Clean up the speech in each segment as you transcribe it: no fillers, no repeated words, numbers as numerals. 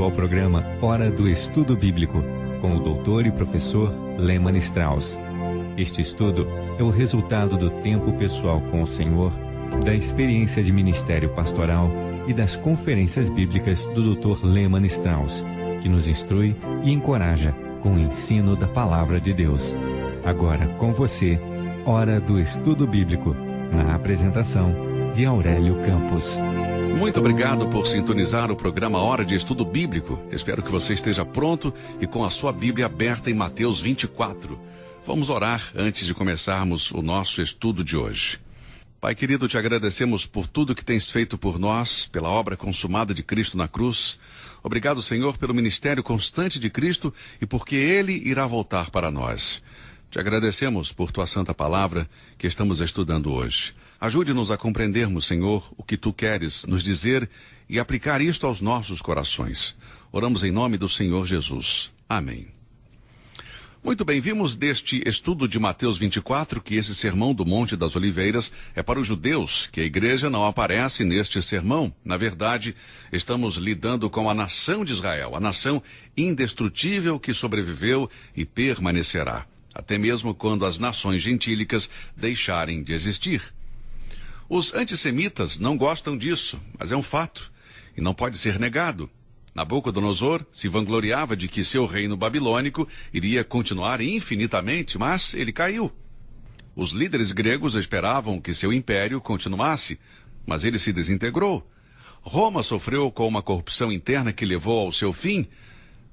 bem-vindo ao programa Hora do Estudo Bíblico, com o doutor e professor Lehmann Strauss. Este estudo é o resultado do tempo pessoal com o Senhor, da experiência de ministério pastoral e das conferências bíblicas do Dr. Lehmann Strauss, que nos instrui e encoraja com o ensino da Palavra de Deus. Agora com você, Hora do Estudo Bíblico, na apresentação de Aurélio Campos. Muito obrigado por sintonizar o programa Hora de Estudo Bíblico. Espero que você esteja pronto e com a sua Bíblia aberta em Mateus 24. Vamos orar antes de começarmos o nosso estudo de hoje. Pai querido, te agradecemos por tudo que tens feito por nós, pela obra consumada de Cristo na cruz. Obrigado, Senhor, pelo ministério constante de Cristo e porque Ele irá voltar para nós. Te agradecemos por tua santa palavra que estamos estudando hoje. Ajude-nos a compreendermos, Senhor, o que tu queres nos dizer e aplicar isto aos nossos corações. Oramos em nome do Senhor Jesus. Amém. Muito bem, vimos deste estudo de Mateus 24 que esse sermão do Monte das Oliveiras é para os judeus, que a igreja não aparece neste sermão. Na verdade, estamos lidando com a nação de Israel, a nação indestrutível que sobreviveu e permanecerá, até mesmo quando as nações gentílicas deixarem de existir. Os antissemitas não gostam disso, mas é um fato, e não pode ser negado. Nabucodonosor se vangloriava de que seu reino babilônico iria continuar infinitamente, mas ele caiu. Os líderes gregos esperavam que seu império continuasse, mas ele se desintegrou. Roma sofreu com uma corrupção interna que levou ao seu fim,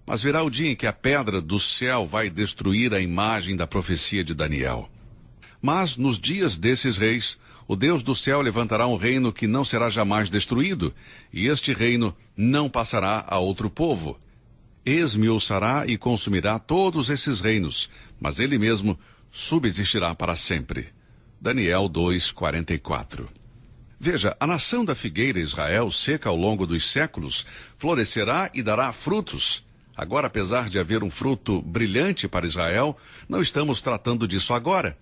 mas virá o dia em que a pedra do céu vai destruir a imagem da profecia de Daniel. Mas nos dias desses reis, o Deus do céu levantará um reino que não será jamais destruído, e este reino não passará a outro povo. Esmiuçará e consumirá todos esses reinos, mas ele mesmo subsistirá para sempre. Daniel 2:44. Veja, a nação da figueira Israel, seca ao longo dos séculos, florescerá e dará frutos. Agora, apesar de haver um fruto brilhante para Israel, não estamos tratando disso agora.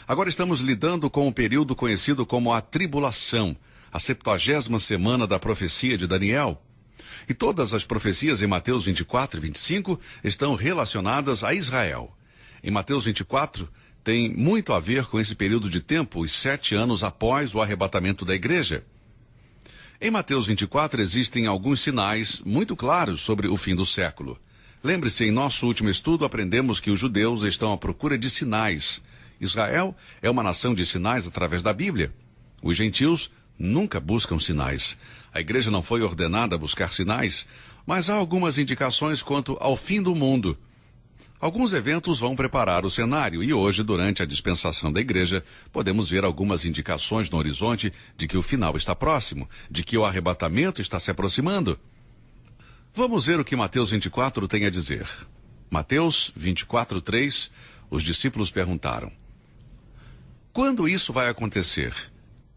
Agora estamos lidando com um período conhecido como a tribulação, a 70ª semana da profecia de Daniel. E todas as profecias em Mateus 24 e 25 estão relacionadas a Israel. Em Mateus 24 tem muito a ver com esse período de tempo, os 7 anos após o arrebatamento da igreja. Em Mateus 24 existem alguns sinais muito claros sobre o fim do século. Lembre-se, em nosso último estudo aprendemos que os judeus estão à procura de sinais. Israel é uma nação de sinais através da Bíblia. Os gentios nunca buscam sinais. A igreja não foi ordenada a buscar sinais, mas há algumas indicações quanto ao fim do mundo. Alguns eventos vão preparar o cenário e hoje, durante a dispensação da igreja, podemos ver algumas indicações no horizonte de que o final está próximo, de que o arrebatamento está se aproximando. Vamos ver o que Mateus 24 tem a dizer. Mateus 24:3, os discípulos perguntaram: quando isso vai acontecer?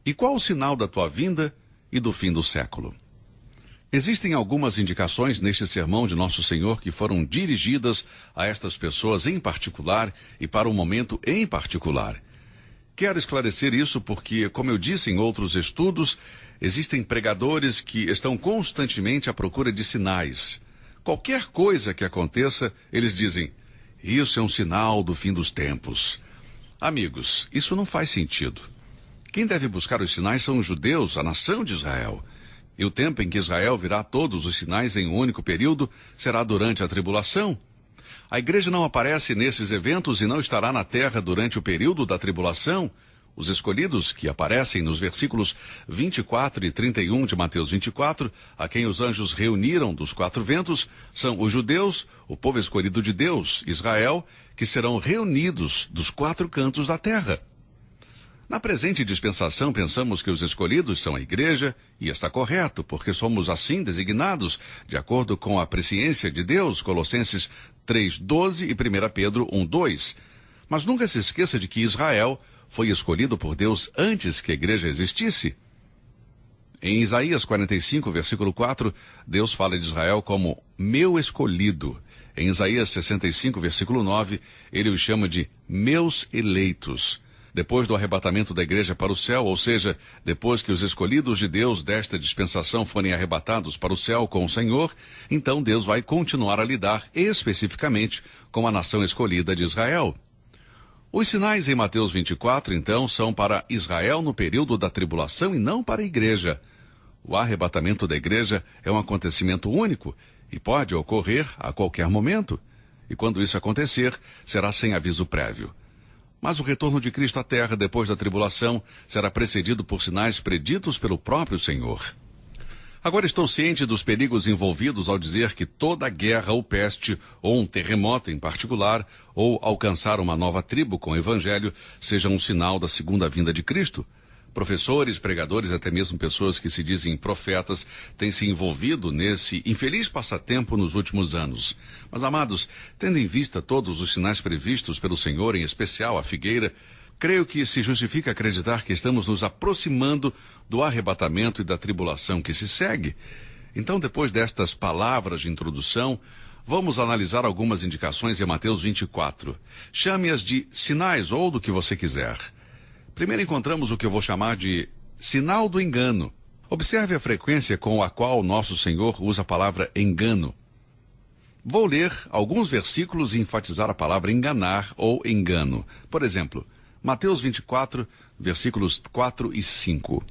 E qual o sinal da tua vinda e do fim do século? Existem algumas indicações neste sermão de Nosso Senhor que foram dirigidas a estas pessoas em particular e para um momento em particular. Quero esclarecer isso porque, como eu disse em outros estudos, existem pregadores que estão constantemente à procura de sinais. Qualquer coisa que aconteça, eles dizem: isso é um sinal do fim dos tempos. Amigos, isso não faz sentido. Quem deve buscar os sinais são os judeus, a nação de Israel. E o tempo em que Israel virá todos os sinais em um único período será durante a tribulação. A igreja não aparece nesses eventos e não estará na terra durante o período da tribulação. Os escolhidos, que aparecem nos versículos 24 e 31 de Mateus 24, a quem os anjos reuniram dos 4 ventos, são os judeus, o povo escolhido de Deus, Israel, que serão reunidos dos 4 cantos da terra. Na presente dispensação, pensamos que os escolhidos são a igreja, e está correto, porque somos assim designados, de acordo com a presciência de Deus, Colossenses 3:12 e 1 Pedro 1:2. Mas nunca se esqueça de que Israel foi escolhido por Deus antes que a igreja existisse. Em Isaías 45, versículo 4, Deus fala de Israel como meu escolhido. Em Isaías 65, versículo 9, ele os chama de meus eleitos. Depois do arrebatamento da igreja para o céu, ou seja, depois que os escolhidos de Deus desta dispensação forem arrebatados para o céu com o Senhor, então Deus vai continuar a lidar especificamente com a nação escolhida de Israel. Os sinais em Mateus 24, então, são para Israel no período da tribulação e não para a igreja. O arrebatamento da igreja é um acontecimento único e pode ocorrer a qualquer momento. E quando isso acontecer, será sem aviso prévio. Mas o retorno de Cristo à Terra depois da tribulação será precedido por sinais preditos pelo próprio Senhor. Agora estou ciente dos perigos envolvidos ao dizer que toda guerra ou peste, ou um terremoto em particular, ou alcançar uma nova tribo com o Evangelho, seja um sinal da segunda vinda de Cristo. Professores, pregadores, até mesmo pessoas que se dizem profetas, têm se envolvido nesse infeliz passatempo nos últimos anos. Mas, amados, tendo em vista todos os sinais previstos pelo Senhor, em especial a figueira, creio que se justifica acreditar que estamos nos aproximando do arrebatamento e da tribulação que se segue. Então, depois destas palavras de introdução, vamos analisar algumas indicações em Mateus 24. Chame-as de sinais ou do que você quiser. Primeiro encontramos o que eu vou chamar de sinal do engano. Observe a frequência com a qual nosso Senhor usa a palavra engano. Vou ler alguns versículos e enfatizar a palavra enganar ou engano. Por exemplo, Mateus 24, versículos 4 e 5.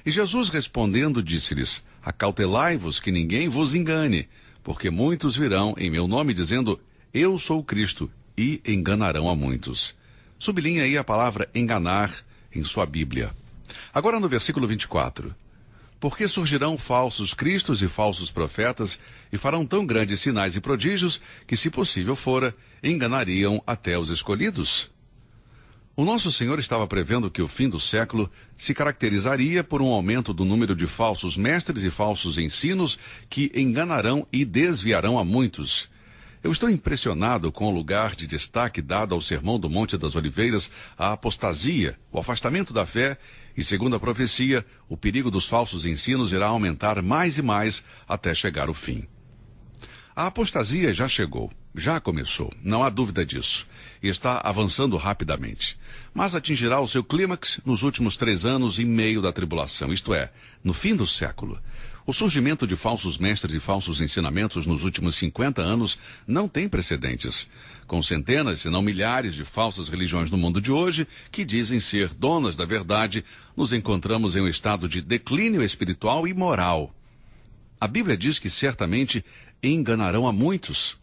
E Jesus respondendo disse-lhes: acautelai-vos que ninguém vos engane, porque muitos virão em meu nome dizendo, eu sou o Cristo, e enganarão a muitos. Sublinha aí a palavra enganar em sua Bíblia. Agora no versículo 24. Porque surgirão falsos cristos e falsos profetas, e farão tão grandes sinais e prodígios, que, se possível fora, enganariam até os escolhidos. O nosso Senhor estava prevendo que o fim do século se caracterizaria por um aumento do número de falsos mestres e falsos ensinos que enganarão e desviarão a muitos. Eu estou impressionado com o lugar de destaque dado ao Sermão do Monte das Oliveiras, à apostasia, o afastamento da fé e, segundo a profecia, o perigo dos falsos ensinos irá aumentar mais e mais até chegar o fim. A apostasia já chegou, já começou, não há dúvida disso, e está avançando rapidamente. Mas atingirá o seu clímax nos últimos 3 anos e meio da tribulação, isto é, no fim do século. O surgimento de falsos mestres e falsos ensinamentos nos últimos 50 anos não tem precedentes. Com centenas, se não milhares de falsas religiões no mundo de hoje, que dizem ser donas da verdade, nos encontramos em um estado de declínio espiritual e moral. A Bíblia diz que certamente enganarão a muitos.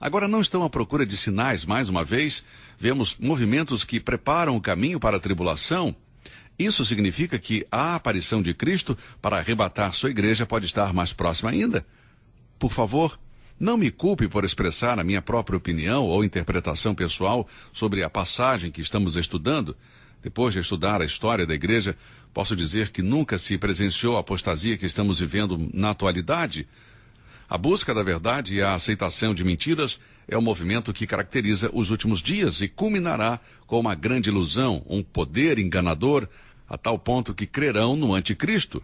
Agora não estão à procura de sinais, mais uma vez, vemos movimentos que preparam o caminho para a tribulação. Isso significa que a aparição de Cristo para arrebatar sua igreja pode estar mais próxima ainda? Por favor, não me culpe por expressar a minha própria opinião ou interpretação pessoal sobre a passagem que estamos estudando. Depois de estudar a história da igreja, posso dizer que nunca se presenciou a apostasia que estamos vivendo na atualidade. A busca da verdade e a aceitação de mentiras é o movimento que caracteriza os últimos dias e culminará com uma grande ilusão, um poder enganador, a tal ponto que crerão no anticristo.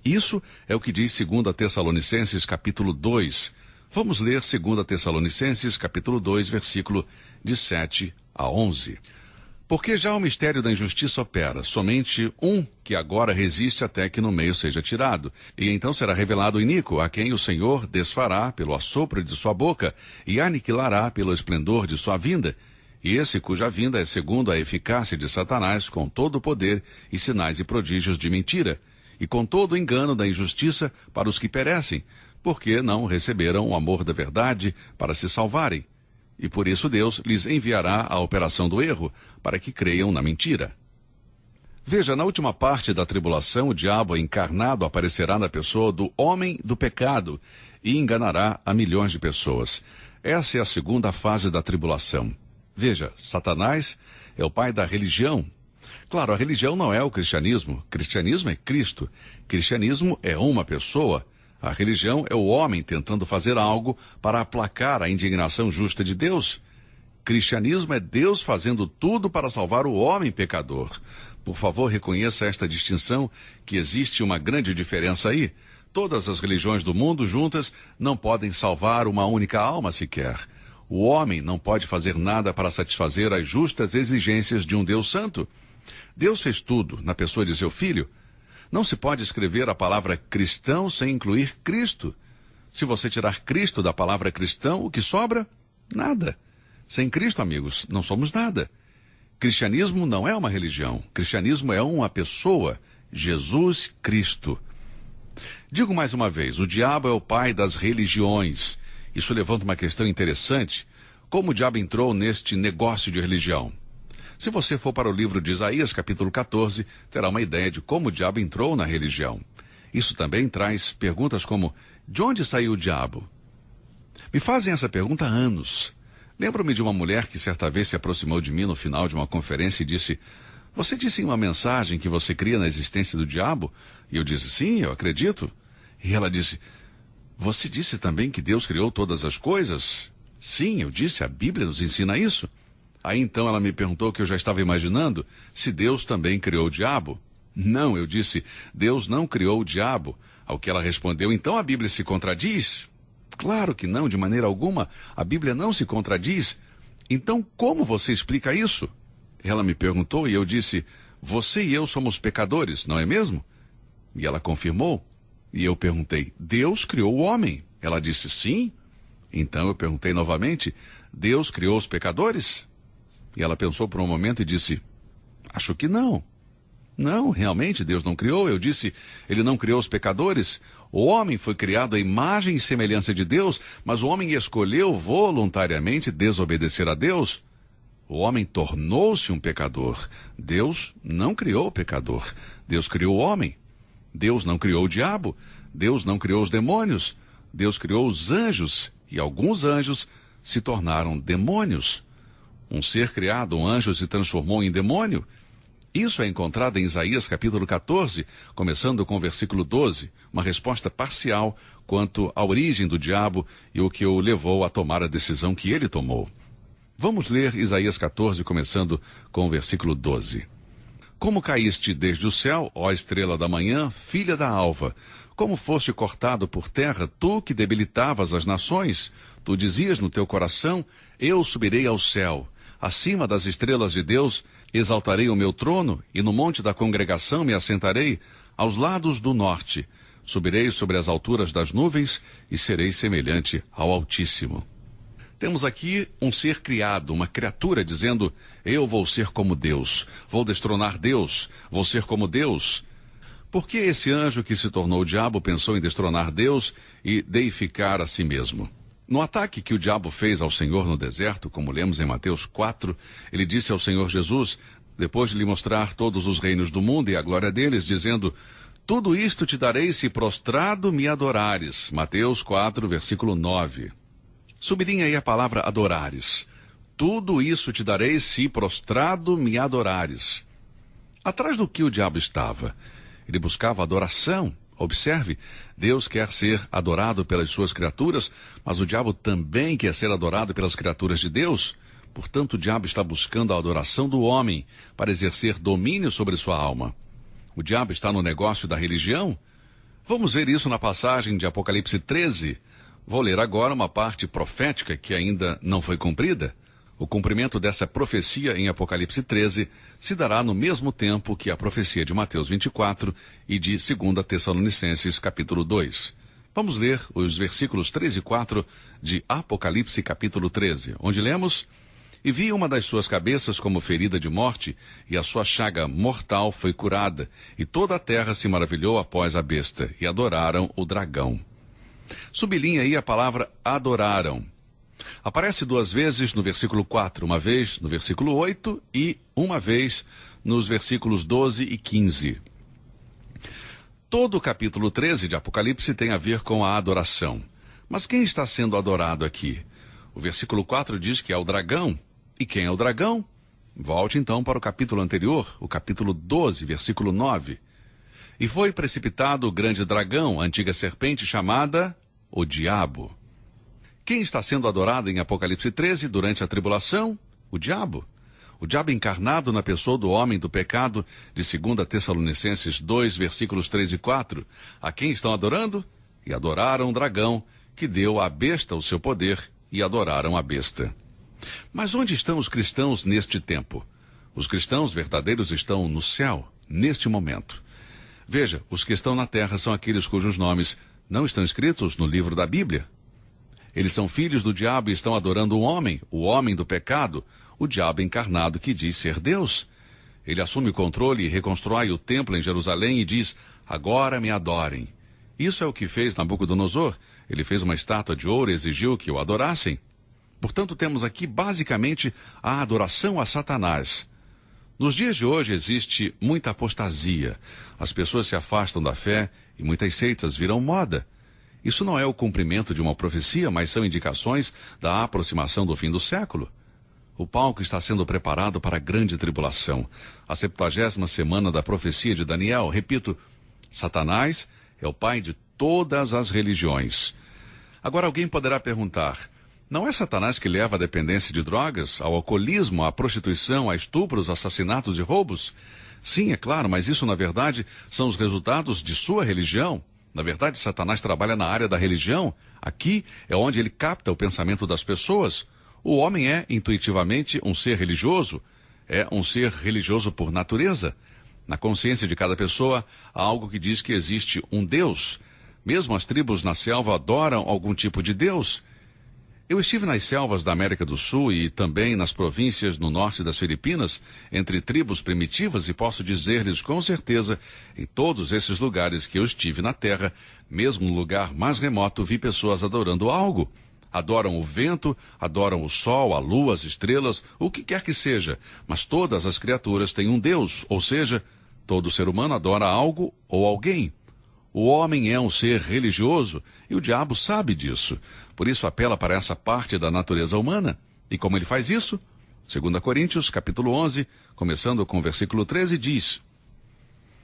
Isso é o que diz 2 Tessalonicenses capítulo 2. Vamos ler 2 Tessalonicenses capítulo 2, versículo de 7 a 11. Porque já o mistério da injustiça opera, somente um que agora resiste até que no meio seja tirado. E então será revelado o iníquo, a quem o Senhor desfará pelo assopro de sua boca e aniquilará pelo esplendor de sua vinda. E esse cuja vinda é segundo a eficácia de Satanás, com todo o poder e sinais e prodígios de mentira, e com todo o engano da injustiça para os que perecem, porque não receberam o amor da verdade para se salvarem. E por isso Deus lhes enviará a operação do erro, para que creiam na mentira. Veja, na última parte da tribulação, o diabo encarnado aparecerá na pessoa do homem do pecado e enganará a milhões de pessoas. Essa é a segunda fase da tribulação. Veja, Satanás é o pai da religião. Claro, a religião não é o cristianismo. Cristianismo é Cristo. Cristianismo é uma pessoa. A religião é o homem tentando fazer algo para aplacar a indignação justa de Deus. Cristianismo é Deus fazendo tudo para salvar o homem pecador. Por favor, reconheça esta distinção, que existe uma grande diferença aí. Todas as religiões do mundo juntas não podem salvar uma única alma sequer. O homem não pode fazer nada para satisfazer as justas exigências de um Deus santo. Deus fez tudo na pessoa de seu Filho. Não se pode escrever a palavra cristão sem incluir Cristo. Se você tirar Cristo da palavra cristão, o que sobra? Nada. Sem Cristo, amigos, não somos nada. Cristianismo não é uma religião. Cristianismo é uma pessoa, Jesus Cristo. Digo mais uma vez, o diabo é o pai das religiões. Isso levanta uma questão interessante. Como o diabo entrou neste negócio de religião? Se você for para o livro de Isaías, capítulo 14, terá uma ideia de como o diabo entrou na religião. Isso também traz perguntas como, de onde saiu o diabo? Me fazem essa pergunta há anos. Lembro-me de uma mulher que certa vez se aproximou de mim no final de uma conferência e disse, você disse em uma mensagem que você cria na existência do diabo? E eu disse, sim, eu acredito. E ela disse, você disse também que Deus criou todas as coisas? Sim, eu disse, a Bíblia nos ensina isso. Aí então ela me perguntou o que eu já estava imaginando, se Deus também criou o diabo. Não, eu disse, Deus não criou o diabo. Ao que ela respondeu, então a Bíblia se contradiz? Claro que não, de maneira alguma, a Bíblia não se contradiz. Então como você explica isso? Ela me perguntou e eu disse, você e eu somos pecadores, não é mesmo? E ela confirmou. E eu perguntei, Deus criou o homem? Ela disse, sim. Então eu perguntei novamente, Deus criou os pecadores? E ela pensou por um momento e disse, acho que não. Não, realmente Deus não criou. Eu disse, ele não criou os pecadores. O homem foi criado à imagem e semelhança de Deus, mas o homem escolheu voluntariamente desobedecer a Deus. O homem tornou-se um pecador. Deus não criou o pecador. Deus criou o homem. Deus não criou o diabo. Deus não criou os demônios. Deus criou os anjos, e alguns anjos se tornaram demônios. Um ser criado, um anjo, se transformou em demônio. Isso é encontrado em Isaías capítulo 14, começando com o versículo 12, uma resposta parcial quanto à origem do diabo e o que o levou a tomar a decisão que ele tomou. Vamos ler Isaías 14, começando com o versículo 12. Como caíste desde o céu, ó estrela da manhã, filha da alva, como foste cortado por terra, tu que debilitavas as nações, tu dizias no teu coração, eu subirei ao céu. Acima das estrelas de Deus, exaltarei o meu trono, e no monte da congregação me assentarei, aos lados do norte. Subirei sobre as alturas das nuvens, e serei semelhante ao Altíssimo. Temos aqui um ser criado, uma criatura dizendo, eu vou ser como Deus, vou destronar Deus, vou ser como Deus. Por que esse anjo que se tornou o diabo pensou em destronar Deus e deificar a si mesmo? No ataque que o diabo fez ao Senhor no deserto, como lemos em Mateus 4, ele disse ao Senhor Jesus, depois de lhe mostrar todos os reinos do mundo e a glória deles, dizendo, tudo isto te darei se prostrado me adorares. Mateus 4, versículo 9. Sublinha aí a palavra adorares. Tudo isso te darei se prostrado me adorares. Atrás do que o diabo estava? Ele buscava adoração. Observe, Deus quer ser adorado pelas suas criaturas, mas o diabo também quer ser adorado pelas criaturas de Deus. Portanto, o diabo está buscando a adoração do homem para exercer domínio sobre sua alma. O diabo está no negócio da religião? Vamos ver isso na passagem de Apocalipse 13. Vou ler agora uma parte profética que ainda não foi cumprida. O cumprimento dessa profecia em Apocalipse 13 se dará no mesmo tempo que a profecia de Mateus 24 e de 2 Tessalonicenses capítulo 2. Vamos ler os versículos 3 e 4 de Apocalipse capítulo 13, onde lemos, e vi uma das suas cabeças como ferida de morte, e a sua chaga mortal foi curada, e toda a terra se maravilhou após a besta, e adoraram o dragão. Sublinha aí a palavra adoraram. Aparece duas vezes no versículo 4, uma vez no versículo 8 e uma vez nos versículos 12 e 15. Todo o capítulo 13 de Apocalipse tem a ver com a adoração. Mas quem está sendo adorado aqui? O versículo 4 diz que é o dragão. E quem é o dragão? Volte então para o capítulo anterior, o capítulo 12, versículo 9. E foi precipitado o grande dragão, a antiga serpente chamada o diabo. Quem está sendo adorado em Apocalipse 13 durante a tribulação? O diabo. O diabo encarnado na pessoa do homem do pecado, de 2 Tessalonicenses 2, versículos 3 e 4. A quem estão adorando? E adoraram o dragão, que deu à besta o seu poder, e adoraram a besta. Mas onde estão os cristãos neste tempo? Os cristãos verdadeiros estão no céu, neste momento. Veja, os que estão na terra são aqueles cujos nomes não estão escritos no livro da Bíblia. Eles são filhos do diabo e estão adorando o homem do pecado, o diabo encarnado que diz ser Deus. Ele assume o controle e reconstrói o templo em Jerusalém e diz, agora me adorem. Isso é o que fez Nabucodonosor. Ele fez uma estátua de ouro e exigiu que o adorassem. Portanto, temos aqui basicamente a adoração a Satanás. Nos dias de hoje existe muita apostasia. As pessoas se afastam da fé e muitas seitas viram moda. Isso não é o cumprimento de uma profecia, mas são indicações da aproximação do fim do século. O palco está sendo preparado para a grande tribulação. A 70ª semana da profecia de Daniel. Repito, Satanás é o pai de todas as religiões. Agora alguém poderá perguntar, não é Satanás que leva à dependência de drogas, ao alcoolismo, à prostituição, a estupros, assassinatos e roubos? Sim, é claro, mas isso na verdade são os resultados de sua religião. Na verdade, Satanás trabalha na área da religião. Aqui é onde ele capta o pensamento das pessoas. O homem é, intuitivamente, um ser religioso. É um ser religioso por natureza. Na consciência de cada pessoa, há algo que diz que existe um Deus. Mesmo as tribos na selva adoram algum tipo de Deus. Eu estive nas selvas da América do Sul e também nas províncias no norte das Filipinas, entre tribos primitivas, e posso dizer-lhes com certeza, em todos esses lugares que eu estive na terra, mesmo no lugar mais remoto, vi pessoas adorando algo. Adoram o vento, adoram o sol, a lua, as estrelas, o que quer que seja, mas todas as criaturas têm um Deus, ou seja, todo ser humano adora algo ou alguém. O homem é um ser religioso e o diabo sabe disso. Por isso apela para essa parte da natureza humana. E como ele faz isso? 2 Coríntios, capítulo 11, começando com o versículo 13, diz: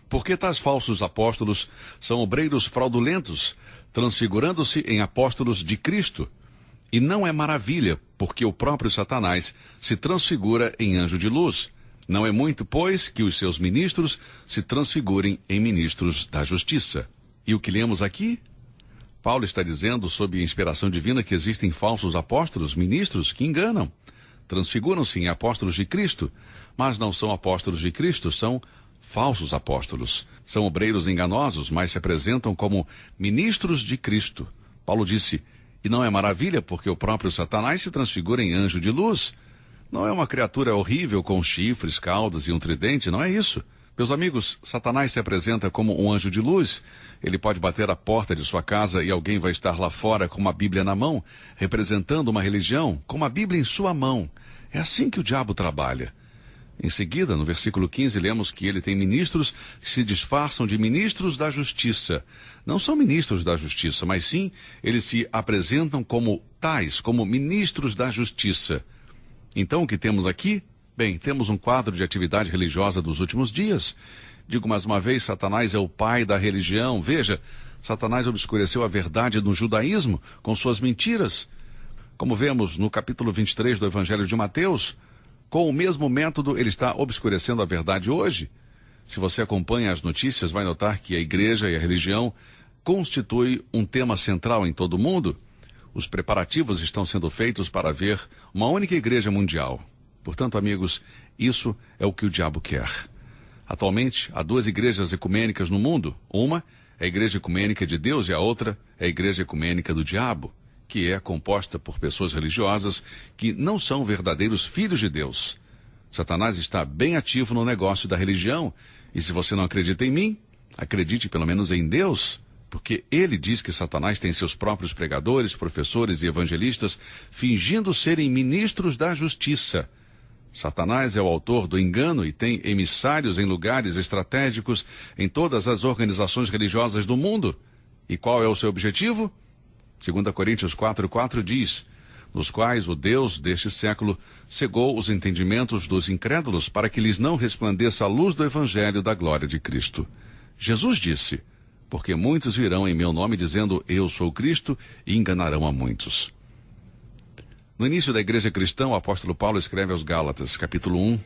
porque tais falsos apóstolos são obreiros fraudulentos, transfigurando-se em apóstolos de Cristo. E não é maravilha, porque o próprio Satanás se transfigura em anjo de luz. Não é muito, pois, que os seus ministros se transfigurem em ministros da justiça. E o que lemos aqui? Paulo está dizendo, sob inspiração divina, que existem falsos apóstolos, ministros, que enganam. Transfiguram-se em apóstolos de Cristo, mas não são apóstolos de Cristo, são falsos apóstolos. São obreiros enganosos, mas se apresentam como ministros de Cristo. Paulo disse, e não é maravilha, porque o próprio Satanás se transfigura em anjo de luz. Não é uma criatura horrível com chifres, caudas e um tridente, não é isso. Meus amigos, Satanás se apresenta como um anjo de luz. Ele pode bater à porta de sua casa e alguém vai estar lá fora com uma Bíblia na mão, representando uma religião, com uma Bíblia em sua mão. É assim que o diabo trabalha. Em seguida, no versículo 15, lemos que ele tem ministros que se disfarçam de ministros da justiça. Não são ministros da justiça, mas sim, eles se apresentam como tais, como ministros da justiça. Então, o que temos aqui? Bem, temos um quadro de atividade religiosa dos últimos dias. Digo mais uma vez, Satanás é o pai da religião. Veja, Satanás obscureceu a verdade no judaísmo com suas mentiras. Como vemos no capítulo 23 do Evangelho de Mateus, com o mesmo método ele está obscurecendo a verdade hoje. Se você acompanha as notícias, vai notar que a igreja e a religião constituem um tema central em todo o mundo. Os preparativos estão sendo feitos para ver uma única igreja mundial. Portanto, amigos, isso é o que o diabo quer. Atualmente, há duas igrejas ecumênicas no mundo. Uma é a igreja ecumênica de Deus e a outra é a igreja ecumênica do diabo, que é composta por pessoas religiosas que não são verdadeiros filhos de Deus. Satanás está bem ativo no negócio da religião, e se você não acredita em mim, acredite pelo menos em Deus, porque ele diz que Satanás tem seus próprios pregadores, professores e evangelistas, fingindo serem ministros da justiça. Satanás é o autor do engano e tem emissários em lugares estratégicos em todas as organizações religiosas do mundo. E qual é o seu objetivo? 2 Coríntios 4:4 diz, nos quais o Deus deste século cegou os entendimentos dos incrédulos para que lhes não resplandeça a luz do evangelho da glória de Cristo. Jesus disse, porque muitos virão em meu nome dizendo, eu sou Cristo, e enganarão a muitos. No início da igreja cristã, o apóstolo Paulo escreve aos Gálatas, capítulo 1,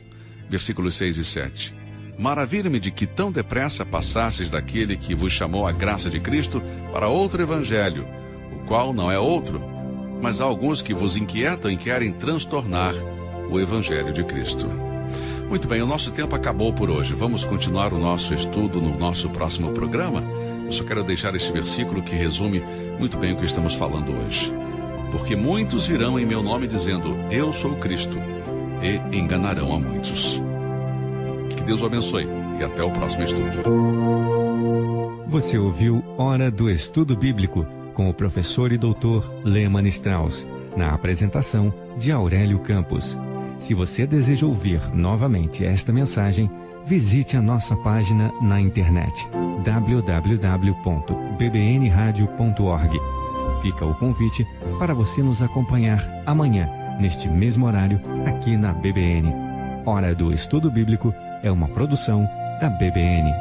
versículos 6 e 7. Maravilha-me de que tão depressa passasseis daquele que vos chamou a graça de Cristo para outro evangelho, o qual não é outro, mas há alguns que vos inquietam e querem transtornar o evangelho de Cristo. Muito bem, o nosso tempo acabou por hoje. Vamos continuar o nosso estudo no nosso próximo programa. Eu só quero deixar este versículo que resume muito bem o que estamos falando hoje. Porque muitos virão em meu nome dizendo, eu sou o Cristo, e enganarão a muitos. Que Deus o abençoe e até o próximo estudo. Você ouviu Hora do Estudo Bíblico com o professor e doutor Lehmann Strauss, na apresentação de Aurélio Campos. Se você deseja ouvir novamente esta mensagem, visite a nossa página na internet www.bbnradio.org. Fica o convite para você nos acompanhar amanhã, neste mesmo horário, aqui na BBN. Hora do Estudo Bíblico é uma produção da BBN.